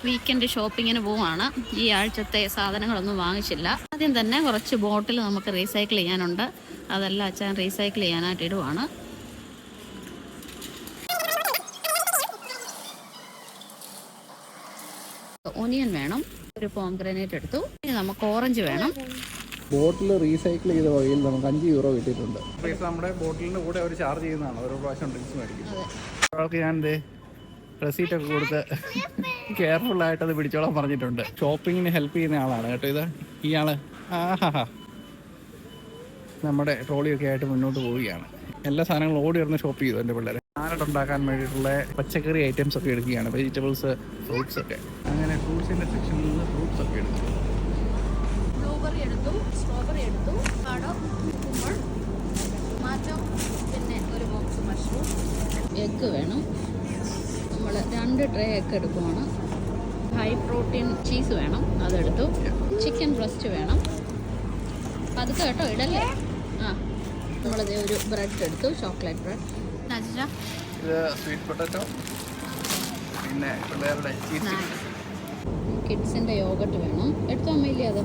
Weekend ഷോപ്പിങ്ങിന് പോവാണ്. ഈ ആഴ്ചത്തെ സാധനങ്ങളൊന്നും വാങ്ങിച്ചില്ല. ആദ്യം തന്നെ കുറച്ച് ബോട്ടിൽ നമുക്ക് റീസൈക്കിൾ ചെയ്യാനുണ്ട്. അതെല്ലാം അച്ഛൻ റീസൈക്കിൾ ചെയ്യാനായിട്ട് ഇടുവാണ്. ഒനിയൻ വേണം. ഒരു പോംഗ്രനേറ്റ് എടുത്തു. ഇനി നമുക്ക് ഓറഞ്ച് വേണം. ബോട്ടിൽ റീസൈക്കിൾ ചെയ്ത വഴിയിൽ നമുക്ക് €5 കിട്ടിയിട്ടുണ്ട്. പൈസ നമ്മുടെ ബോട്ടിലിൻ്റെ കൂടെ അവർ ചാർജ് ചെയ്യുന്നതാണ് ഓരോ പ്രാവശ്യം ഡ്രിങ്ക്സ് മേടിക്കുന്നത്. ഒരാൾക്ക് ഞാൻ റെസീറ്റൊക്കെ കൊടുത്ത് കെയർഫുള്ളായിട്ട് അത് പിടിച്ചോളാൻ പറഞ്ഞിട്ടുണ്ട്. ഷോപ്പിങ്ങിന് ഹെൽപ്പ് ചെയ്യുന്ന ആളാണ് കേട്ടോ ഇയാൾ. നമ്മുടെ ട്രോളിയൊക്കെ ആയിട്ട് മുന്നോട്ട് പോവുകയാണ്. എല്ലാ സാധനങ്ങളും ഓടി വരുന്ന ഷോപ്പ് ചെയ്തു എൻ്റെ പിള്ളേരെ. സാലഡ് ഉണ്ടാക്കാൻ വേണ്ടിയിട്ടുള്ള പച്ചക്കറി ഐറ്റംസ് ഒക്കെ എടുക്കുകയാണ്. വെജിറ്റബിൾസ്, ഫ്രൂട്ട്സ് ഒക്കെ. അങ്ങനെ ഫ്രൂട്ട്സിൻ്റെ സെക്ഷനിൽ നിന്ന് ഫ്രൂട്ട്സ് ഒക്കെ എടുത്തു. ബ്ലൂബെറി എടുത്തു, സ്ട്രോബെറി എടുത്തു, കുക്കുംബർ, ടൊമാറ്റോ, പിന്നെ ഒരു ബോക്സ് മഷ്റൂം. എഗ്ഗ് വേണം. നമ്മൾ 2 ട്രേ എഗ്ഗ് എടുക്കുവാണ്. ഹൈ പ്രോട്ടീൻ ചീസ് വേണം, അതെടുത്തു. ചിക്കൻ ബ്രസ്റ്റ് വേണം. പതുക്കെ കേട്ടോ, ഇടല്ലേ. നമ്മളത് ഒരു ബ്രെഡ് എടുത്തു, ചോക്ലേറ്റ് ബ്രെഡ്. ഇത് സ്വീറ്റ് പൊട്ടാറ്റോ, പിന്നെ പിള്ളേരുടെ കിഡ്സിൻ്റെ യോഗട്ട് വേണം. എടുത്തോ അമ്മയില്ലേ അത്.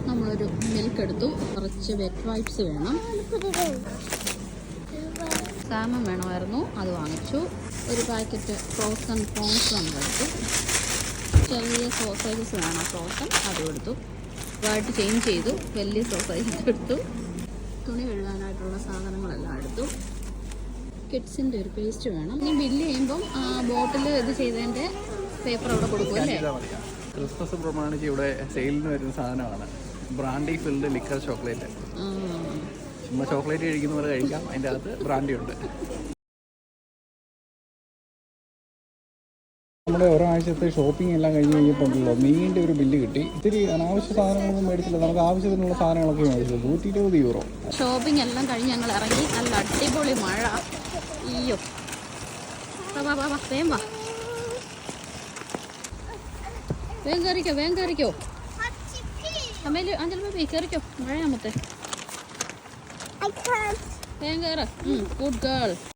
നമ്മളൊരു മിൽക്ക് എടുത്തു. കുറച്ച് വെറ്റ് വൈപ്സ് വേണം. സാമൻ വേണമായിരുന്നു, അത് വാങ്ങിച്ചു. ഒരു പാക്കറ്റ് ഫ്രോസൺ പ്രോൺസ് നമ്മളെടുത്തു. ചെറിയ സോസേജസ് വേണം ഫ്രോസൺ, അതും എടുത്തു. ഇതായിട്ട് ചേഞ്ച് ചെയ്തു. വലിയ സോസേജസ് എടുത്തു. തുണി കഴുകാനായിട്ടുള്ള സാധനങ്ങളെല്ലാം എടുത്തു. കിഡ്സിൻ്റെ ഒരു പേസ്റ്റ് വേണം. ഇനി ബില്ല് ചെയ്യുമ്പം ബോട്ടിൽ ഇത് ചെയ്തതിൻ്റെ പേപ്പർ അവിടെ കൊടുക്കും അല്ലേ. ക്രിസ്മസ് പ്രമാണിച്ച് ഇവിടെ സെയിലിന് വരുന്ന സാധനമാണ് ബ്രാൻഡി ഫിൽഡ് ലിക്കർ ചോക്ലേറ്റ്. ചുമ്മാ ചോക്ലേറ്റ് കഴിക്കുന്നവരെ കഴിക്കാം, അതിൻ്റെ അകത്ത് ബ്രാൻഡി ഉണ്ട്. നമ്മുടെ ഒരാഴ്ചത്തെ ഷോപ്പിംഗ് എല്ലാം കഴിഞ്ഞ് കഴിഞ്ഞിട്ടുണ്ടല്ലോ, നീണ്ട ഒരു ബില്ല് കിട്ടി. ഇത്തിരി അനാവശ്യ സാധനങ്ങളൊന്നും മേടിച്ചില്ല, നമുക്ക് ആവശ്യത്തിനുള്ള സാധനങ്ങളൊക്കെ മേടിച്ചു. €120. ഷോപ്പിംഗ് എല്ലാം കഴിഞ്ഞ് ഞങ്ങൾ ഇറങ്ങി. നല്ല അടിപൊളി മഴ. അയ്യോ, വേഗം വാ, വേഗം കയറിക്കോ, വേഗം കയറിക്കോ. അമ്മേല് അഞ്ചൽ ബേബി കയറിക്കോ, മഴയാമത്തെ. വേഗം കയറ. Good girl.